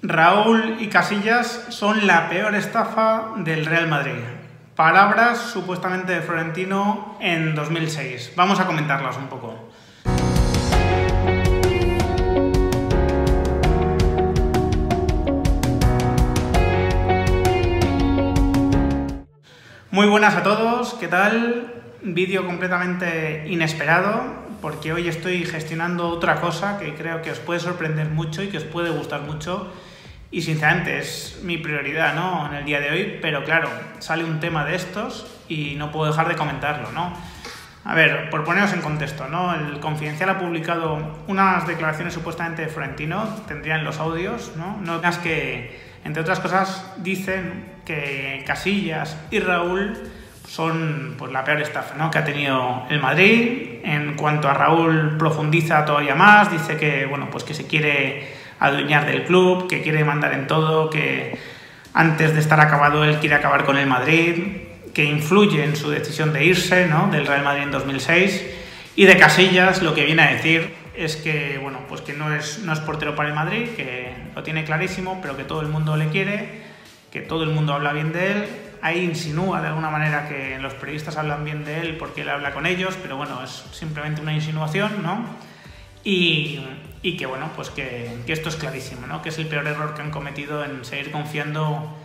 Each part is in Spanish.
Raúl y Casillas son la peor estafa del Real Madrid. Palabras supuestamente de Florentino en 2006. Vamos a comentarlas un poco. Muy buenas a todos, ¿qué tal? Vídeo completamente inesperado, porque hoy estoy gestionando otra cosa que creo que os puede sorprender mucho y que os puede gustar mucho. Y sinceramente es mi prioridad, ¿no?, en el día de hoy, pero claro, sale un tema de estos y no puedo dejar de comentarlo, ¿no? A ver, por poneros en contexto, ¿no? El Confidencial ha publicado unas declaraciones supuestamente de Florentino, tendrían los audios, ¿no? No es que, entre otras cosas, dicen que Casillas y Raúl son pues la peor estafa, ¿no?, que ha tenido el Madrid. En cuanto a Raúl, profundiza todavía más, dice que, bueno, pues que se quiere adueñar del club, que quiere mandar en todo, que antes de estar acabado él quiere acabar con el Madrid, que influye en su decisión de irse, ¿no?, del Real Madrid en 2006. Y de Casillas lo que viene a decir es que, bueno, pues que no es portero para el Madrid, que lo tiene clarísimo, pero que todo el mundo le quiere, que todo el mundo habla bien de él. Ahí insinúa de alguna manera que los periodistas hablan bien de él porque él habla con ellos, pero bueno, es simplemente una insinuación, ¿no? Y que, bueno, pues que esto es clarísimo, ¿no?, que es el peor error que han cometido en seguir confiando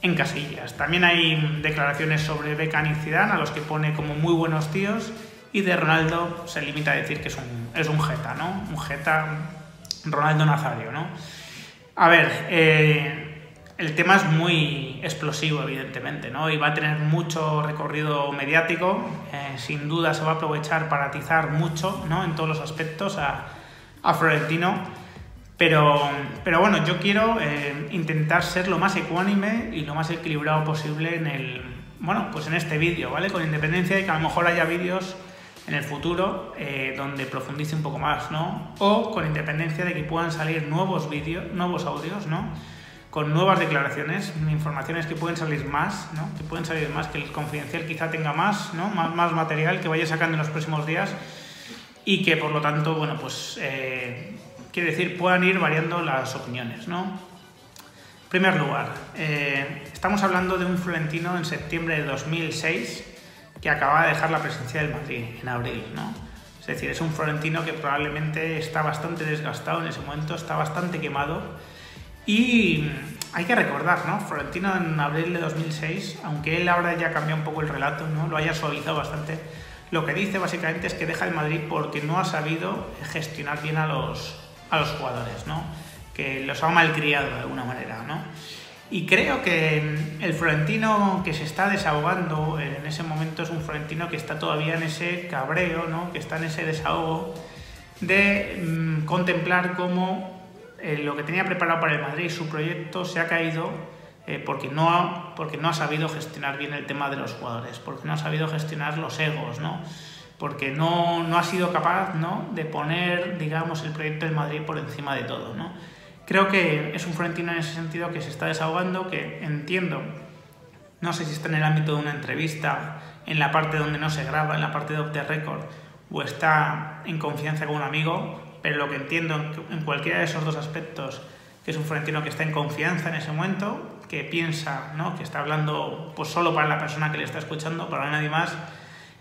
en Casillas. También hay declaraciones sobre Beckham y Zidane, a los que pone como muy buenos tíos, y de Ronaldo se limita a decir que es un jeta, ¿no? Un jeta, Ronaldo Nazario, ¿no? A ver, el tema es muy explosivo, evidentemente, ¿no? Y va a tener mucho recorrido mediático. Sin duda se va a aprovechar para atizar mucho, ¿no?, en todos los aspectos a Florentino. Pero bueno, yo quiero intentar ser lo más ecuánime y lo más equilibrado posible en este vídeo, ¿vale? Con independencia de que a lo mejor haya vídeos en el futuro donde profundice un poco más, ¿no? O con independencia de que puedan salir nuevos vídeos, nuevos audios, ¿no?, con nuevas declaraciones, informaciones que pueden salir más, ¿no?, que pueden salir más, que el Confidencial quizá tenga más, ¿no?, más material que vaya sacando en los próximos días y que, por lo tanto, bueno, pues quiere decir, puedan ir variando las opiniones, ¿no? En primer lugar, estamos hablando de un Florentino en septiembre de 2006 que acaba de dejar la presidencia del Madrid en abril, ¿no? Es decir, es un Florentino que probablemente está bastante desgastado en ese momento, está bastante quemado. Y hay que recordar, ¿no?, Florentino en abril de 2006, aunque él ahora ya cambiado un poco el relato, ¿no?, lo haya suavizado bastante, lo que dice básicamente es que deja el Madrid porque no ha sabido gestionar bien a los jugadores, ¿no?, que los ha malcriado de alguna manera, ¿no? Y creo que el Florentino que se está desahogando en ese momento es un Florentino que está todavía en ese cabreo, ¿no?, que está en ese desahogo de contemplar cómo lo que tenía preparado para el Madrid, su proyecto, se ha caído porque no ha sabido gestionar bien el tema de los jugadores, porque no ha sabido gestionar los egos, ¿no?, porque no ha sido capaz, ¿no?, de poner, digamos, el proyecto del Madrid por encima de todo, ¿no? Creo que es un Florentino en ese sentido que se está desahogando, que entiendo, no sé si está en el ámbito de una entrevista, en la parte donde no se graba, en la parte de off the record, o está en confianza con un amigo, pero lo que entiendo en cualquiera de esos dos aspectos, que es un Florentino que está en confianza en ese momento, que piensa, ¿no?, que está hablando pues solo para la persona que le está escuchando, para nadie más,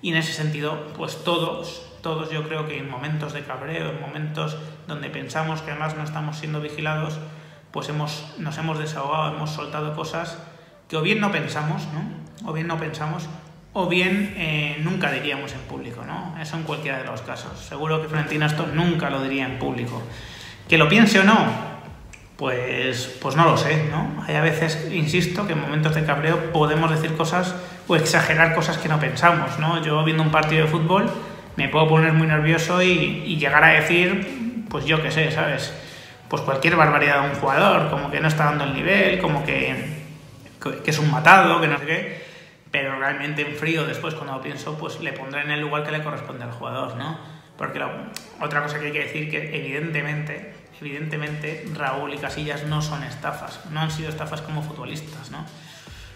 y en ese sentido, pues todos yo creo que en momentos de cabreo, en momentos donde pensamos que además no estamos siendo vigilados, pues nos hemos desahogado, hemos soltado cosas que o bien no pensamos, ¿no?, o bien nunca diríamos en público, ¿no? Eso en cualquiera de los casos. Seguro que Florentino esto nunca lo diría en público. ¿Que lo piense o no? Pues no lo sé, ¿no? Hay a veces, insisto, que en momentos de cabreo podemos decir cosas o exagerar cosas que no pensamos, ¿no? Yo viendo un partido de fútbol me puedo poner muy nervioso y llegar a decir, pues yo qué sé, ¿sabes?, pues cualquier barbaridad de un jugador, como que no está dando el nivel, como que es un matado, que no sé qué. Pero realmente en frío, después cuando lo pienso, pues le pondré en el lugar que le corresponde al jugador, ¿no? Porque otra cosa que hay que decir, que evidentemente Raúl y Casillas no son estafas, no han sido estafas como futbolistas, ¿no?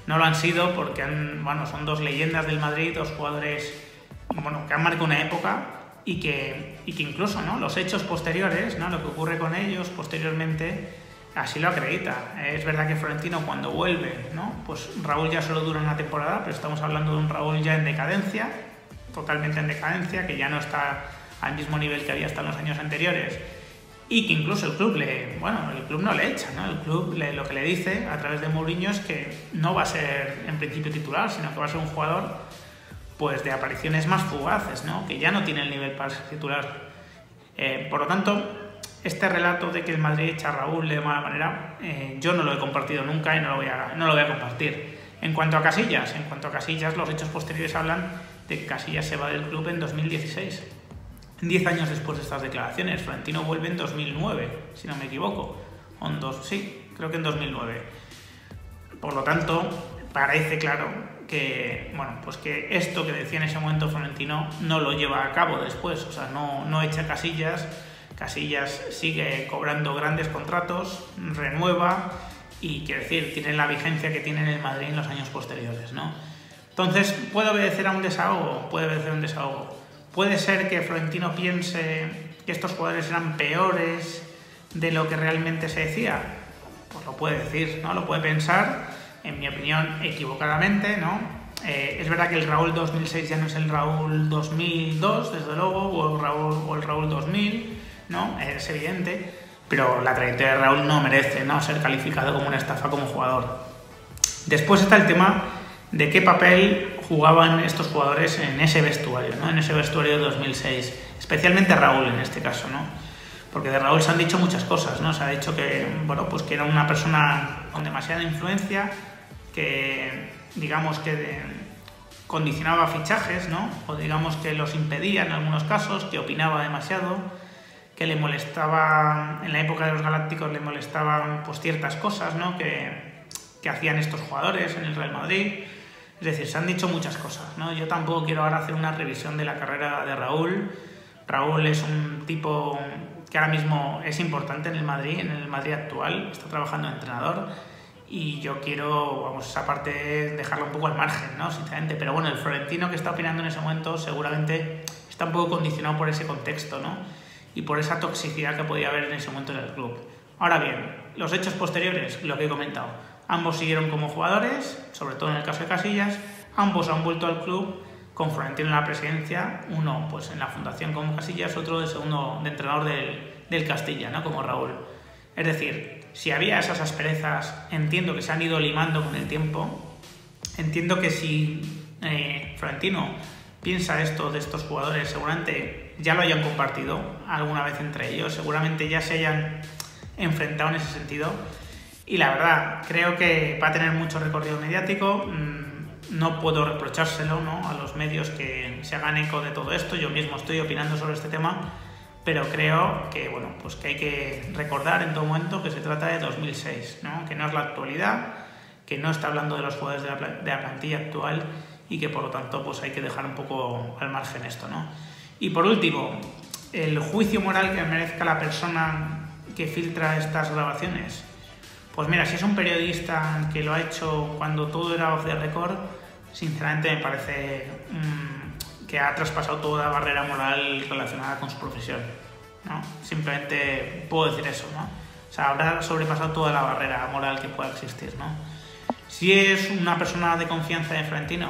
No lo han sido porque son dos leyendas del Madrid, dos jugadores, bueno, que han marcado una época y que incluso, ¿no?, los hechos posteriores, ¿no?, lo que ocurre con ellos posteriormente, así lo acredita. Es verdad que Florentino cuando vuelve, ¿no? Pues Raúl ya solo dura una temporada, pero estamos hablando de un Raúl ya en decadencia, totalmente en decadencia, que ya no está al mismo nivel que había hasta en los años anteriores, y que incluso el club el club no le echa, ¿no? El club lo que le dice a través de Mourinho es que no va a ser en principio titular, sino que va a ser un jugador pues de apariciones más fugaces, ¿no? Que ya no tiene el nivel para ser titular. Por lo tanto, este relato de que el Madrid echa a Raúl de mala manera, yo no lo he compartido nunca y no lo voy a compartir. En cuanto a Casillas, los hechos posteriores hablan de que Casillas se va del club en 2016. 10 años después de estas declaraciones. Florentino vuelve en 2009, si no me equivoco. Creo que en 2009. Por lo tanto, parece claro que, pues que esto que decía en ese momento Florentino no lo lleva a cabo después. O sea, no echa Casillas. Casillas sigue cobrando grandes contratos, renueva y, quiero decir, tiene la vigencia que tiene en el Madrid en los años posteriores, ¿no? Entonces, ¿puede obedecer a un desahogo? Puede obedecer a un desahogo. Puede ser que Florentino piense que estos jugadores eran peores de lo que realmente se decía. Pues lo puede decir, ¿no? Lo puede pensar, en mi opinión, equivocadamente, ¿no? Es verdad que el Raúl 2006 ya no es el Raúl 2002, desde luego, o el Raúl 2000, ¿no? Es evidente, pero la trayectoria de Raúl no merece, ¿no?, ser calificado como una estafa como jugador. Después está el tema de qué papel jugaban estos jugadores en ese vestuario, ¿no? En ese vestuario de 2006, especialmente Raúl en este caso, ¿no? Porque de Raúl se han dicho muchas cosas, ¿no? Se ha dicho que, pues que era una persona con demasiada influencia, que digamos que condicionaba fichajes, ¿no? O digamos que los impedía en algunos casos, que opinaba demasiado, que le molestaba, en la época de los Galácticos le molestaban pues ciertas cosas, ¿no?, que hacían estos jugadores en el Real Madrid. Es decir, se han dicho muchas cosas, ¿no? Yo tampoco quiero ahora hacer una revisión de la carrera de Raúl. Raúl es un tipo que ahora mismo es importante en el Madrid actual, está trabajando de entrenador, y yo quiero, esa parte dejarla un poco al margen, ¿no?, sinceramente. Pero bueno, el Florentino que está opinando en ese momento seguramente está un poco condicionado por ese contexto, ¿no?, y por esa toxicidad que podía haber en ese momento en el club. Ahora bien, los hechos posteriores, lo que he comentado. Ambos siguieron como jugadores, sobre todo en el caso de Casillas. Ambos han vuelto al club con Florentino en la presidencia, uno pues en la fundación como Casillas, otro de segundo de entrenador del Castilla, ¿no?, como Raúl. Es decir, si había esas asperezas, entiendo que se han ido limando con el tiempo. Entiendo que si Florentino piensa esto de estos jugadores, seguramente ya lo hayan compartido alguna vez entre ellos, seguramente ya se hayan enfrentado en ese sentido. Y la verdad, creo que va a tener mucho recorrido mediático. No puedo reprochárselo, ¿no?, a los medios que se hagan eco de todo esto. Yo mismo estoy opinando sobre este tema, pero creo que, pues que hay que recordar en todo momento que se trata de 2006, ¿no?, que no es la actualidad, que no está hablando de los jugadores de la plantilla actual, y que por lo tanto pues hay que dejar un poco al margen esto, ¿no? Y por último, el juicio moral que merezca la persona que filtra estas grabaciones. Pues mira, si es un periodista que lo ha hecho cuando todo era off the record, sinceramente me parece que ha traspasado toda la barrera moral relacionada con su profesión, ¿no? Simplemente puedo decir eso, ¿no? O sea, habrá sobrepasado toda la barrera moral que pueda existir, ¿no? Si es una persona de confianza de Florentino,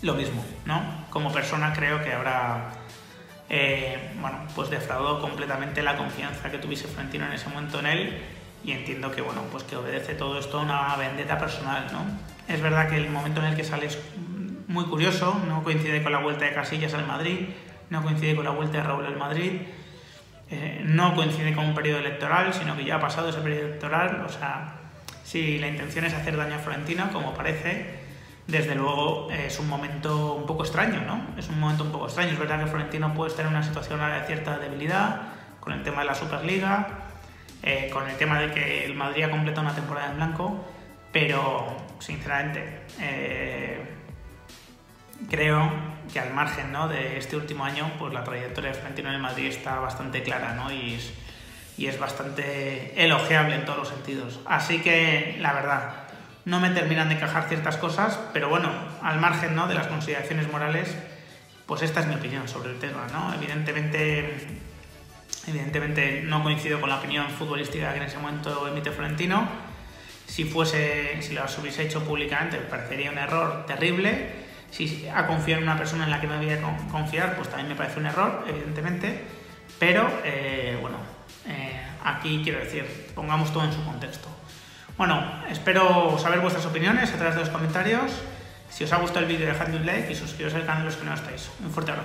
lo mismo, ¿no? Como persona creo que habrá pues defraudó completamente la confianza que tuviese Florentino en ese momento en él. Y entiendo que, pues que obedece todo esto a una vendetta personal, ¿no? Es verdad que el momento en el que sale es muy curioso, no coincide con la vuelta de Casillas al Madrid, no coincide con la vuelta de Raúl al Madrid, no coincide con un periodo electoral, sino que ya ha pasado ese periodo electoral. O sea, si la intención es hacer daño a Florentino, como parece, desde luego es un momento un poco extraño, ¿no? Es un momento un poco extraño. Es verdad que Florentino puede estar en una situación de cierta debilidad, con el tema de la Superliga, con el tema de que el Madrid ha completado una temporada en blanco, pero sinceramente creo que al margen, ¿no?, de este último año, pues la trayectoria de Florentino en el Madrid está bastante clara, ¿no?, y es bastante elogiable en todos los sentidos. Así que, la verdad, no me terminan de encajar ciertas cosas, pero bueno, al margen, ¿no?, de las consideraciones morales, pues esta es mi opinión sobre el tema, ¿no? Evidentemente Evidentemente no coincido con la opinión futbolística que en ese momento emite Florentino. Si lo hubiese hecho públicamente, me parecería un error terrible. Si ha confiado en una persona en la que me voy a confiar, pues también me parece un error, evidentemente. Pero, aquí quiero decir, pongamos todo en su contexto. Bueno, espero saber vuestras opiniones a través de los comentarios. Si os ha gustado el vídeo, dejadme un like y suscribiros al canal los que no estáis. Un fuerte abrazo.